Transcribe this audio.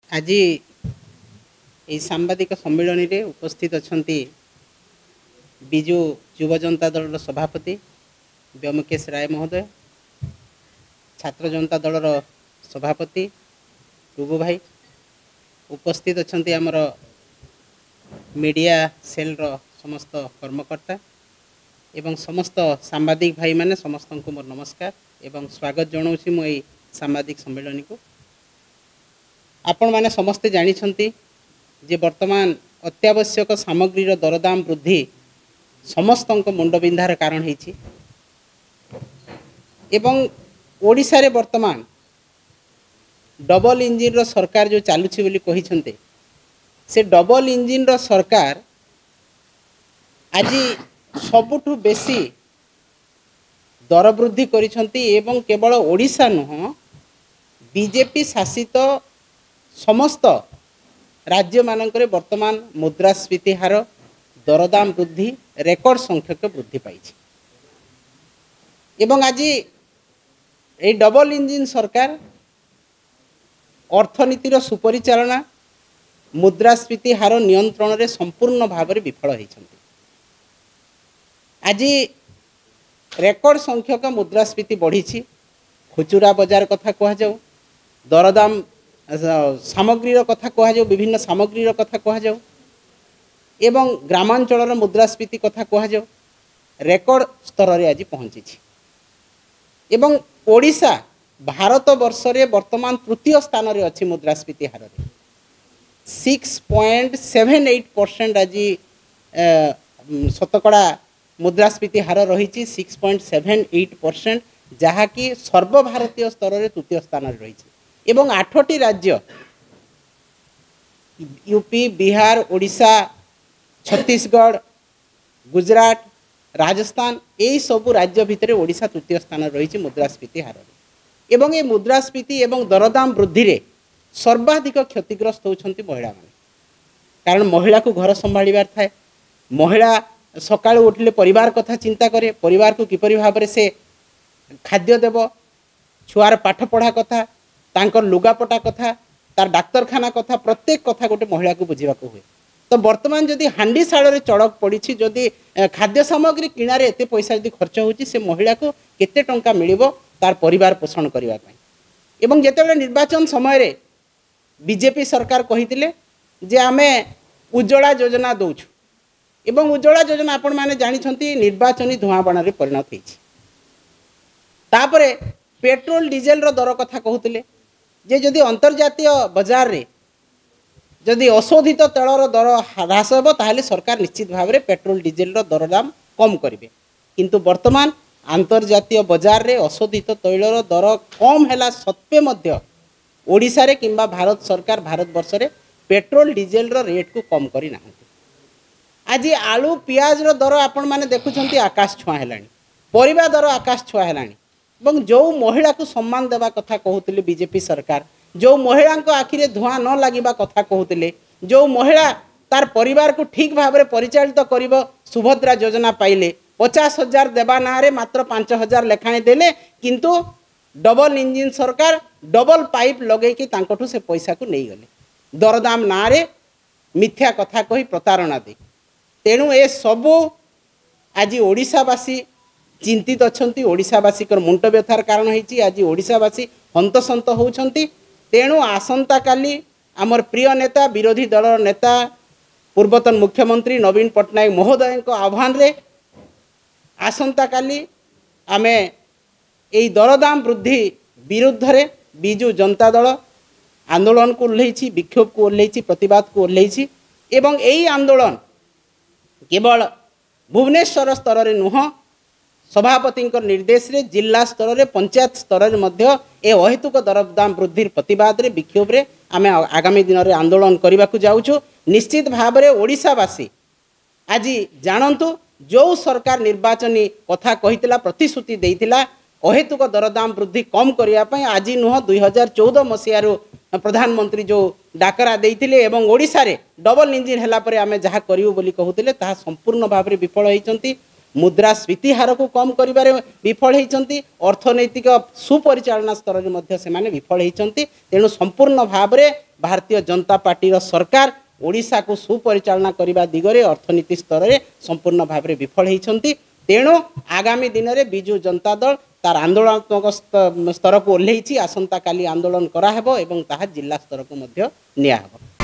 आज ये सांबादिक सम्मेलन में उपस्थित अच्छा विजु युव जनता दल सभापति व्योमकेश राय महोदय, छात्र जनता दल सभापति टुबु भाई, उपस्थित अच्छा आमर मीडिया सेल समस्त कर्मकर्ता एवं समस्त सांबादिक भाई माने समस्त को मोर नमस्कार एवं स्वागत जनाऊँ मु सांबादिक सम्मेलन को। आपण माने समस्ते जानिछंती जे वर्तमान अत्यावश्यक सामग्रीर दरदाम वृद्धि समस्त मुंडबिंधार कारण होइछि एवं ओडिशा रे वर्तमान डबल इंजिन रो सरकार जो चालुछि बोली कहिछन्ते से डबल इंजिन रो सरकार आज सबुठु बेसी दर वृद्धि करिछन्ती एवं केवल ओडिशा नुह बीजेपी शासित समस्त राज्य मानकरे वर्तमान मुद्रास्फीति हार दरदाम वृद्धि रेकर्ड संख्यक वृद्धि पाई एवं आज ये डबल इंजिन सरकार अर्थनीतिर सुपरिचालना मुद्रास्फीति हार नियंत्रण रे संपूर्ण भाव में विफल होइछन्ति। आज रेकर्ड संख्यक मुद्रास्फीति बढ़ी, खुचुरा बजार कथा कह जाऊ, दरदाम सामग्रीर कथा कह जाऊ, विभिन्न सामग्रीर कथा कह जाऊ एवं ग्रामांचल मुद्रास्फीति कथा कह जाऊ, रेकर्ड स्तर में आज पहुँची एवं ओडिशा भारत वर्ष रे वर्तमान तृतीय स्थान रे अच्छी मुद्रास्फीति हार रे 6.78% आज शतकड़ा मुद्रास्फीति हार रही 6.78%, जहाँकि सर्वभारतीय स्तर में तृतीय स्थान रही एवं 8टी राज्य यूपी, बिहार, ओडिशा, छत्तीसगढ़, गुजरात, राजस्थान यही सबू राज्य भितर ओडिशा तृतीय स्थान रही मुद्रास्फीति हार एवं ये मुद्रास्फीति एवं दरदाम वृद्धि रे सर्वाधिक क्षतिग्रस्त होती महिला माने, कारण महिला को घर संभाळिबार थाए, महिला सकाळु उठिले परिवार कथा चिंता करे, परिवार को किपरि भाव से खाद्य देव, छुआर पाठ पढ़ा कथा, तांकर लुगापटा कथा, तार डाक्तरखाना कथा, प्रत्येक कथा गोटे महिला को बुझाक हुए। तो वर्तमान जदि हांडी शाल चढ़क पड़ी, जदि खाद्य सामग्री किणारे एते पैसा यदि खर्च होची, से महिला को केते टंका मिलिबो तार परिवार पोषण करबा पई। एवं जेतेबेले निर्वाचन समय रे बीजेपी सरकार कहितिले जे आमे उज्ज्वला योजना दउछु एवं उज्ज्वला योजना आपण माने जानिछंती निर्वाचनी धुआबाण रे परिणत होईछि। तापरे पेट्रोल डीजेल रो दर कथा कहूतिले जे जदि अंतर्जातीय बाजार रे जदि अशोधित तेलर दर ह्रास हो ताहले सरकार निश्चित भाव में पेट्रोल डीजेल रो दरदाम कम करेंगे, किंतु वर्तमान अंतर्जातीय बाजार रे अशोधित तैलर दर कम है सत्वे मध्य ओडिशा रे किंबा भारत सरकार भारत वर्ष रे पेट्रोल डीजेल रो रेट को कम करी ना। आज आलू पियाज रो दर आपण माने देखुछंती आकाश छुआ हेलानी, परिबा दर आकाश छुआ हेलानी एवं जो महिला को सम्मान देवा कथा कहूतिले बीजेपी सरकार, जो महिला आखिरे धुआं न लगिबा कथा कहूतिले, जो महिला तार परिवार को ठीक भाव में परिचालित करिबो सुभद्रा योजना पाइले 50,000 देवा ना रे मात्र 5,000 लेखाएं देले, किंतु डबल इंजिन सरकार डबल पाइप लगे कि तांकठु से पैसा को नहीं गले, दरदाम ना रे मिथ्या कथा कही प्रतारणा दे। तेणु ए सबू आज ओडिशावासी चिंतित अछंती, ओडिशावासी कर मुंट व्यथार कारण होईची, आज ओडिशावासी हंतसंत होउछंती। तेणु आसंता काली आमर प्रिय नेता विरोधी दल नेता पूर्वतन मुख्यमंत्री नवीन पट्टनायक महोदय को आह्वान रे आसंता काली आमे एई दरदाम वृद्धि विरुद्ध रे बिजु जनता दल आंदोलन को ओह्लैछि, विक्षोभ को ओह्लैछि, प्रतिवाद को ओह्लैछि एवं एई आंदोलन केवल भुवनेश्वर स्तर रे नुह सभापति निर्देश रे जिला स्तर रे पंचायत स्तर रे मध्य ए अहेतुक दरदाम वृद्धि प्रतिवाद रे विक्षोभ रे आमे आगामी दिन रे आंदोलन करबा को जाउछु। निश्चित भाव में ओडिशावासी आज जानतु जो सरकार निर्वाचनी कथा कहितला प्रतिश्रुति देइतिला अहेतुक दरदाम वृद्धि कम करिया पई आज नुह 2014 मसीह प्रधानमंत्री जो डाकरा देइतिले एवं ओडिशा रे डबल इंजिन हला परे आमे जहा करियो बोली कहउतिले ताहा संपूर्ण भाव में विफल होइचंती। मुद्रास्फीति हार को कम करिबारे विफल होइचंती, अर्थनैतिक सुपरिचालना स्तर में मध्य से माने विफल होइचंती। तेणु संपूर्ण भाव में भारतीय जनता पार्टी सरकार ओडिशा को सुपरिचालना करने दिगरे अर्थनीति स्तर में संपूर्ण भाव में विफल होती। तेणु आगामी दिन में बिजु जनता दल तार आंदोलनात्मक स्तर को ओह्लैछि। आसंता काली आंदोलन कराहेबो एवं ताहा जिला स्तर को मध्य निया हेबो।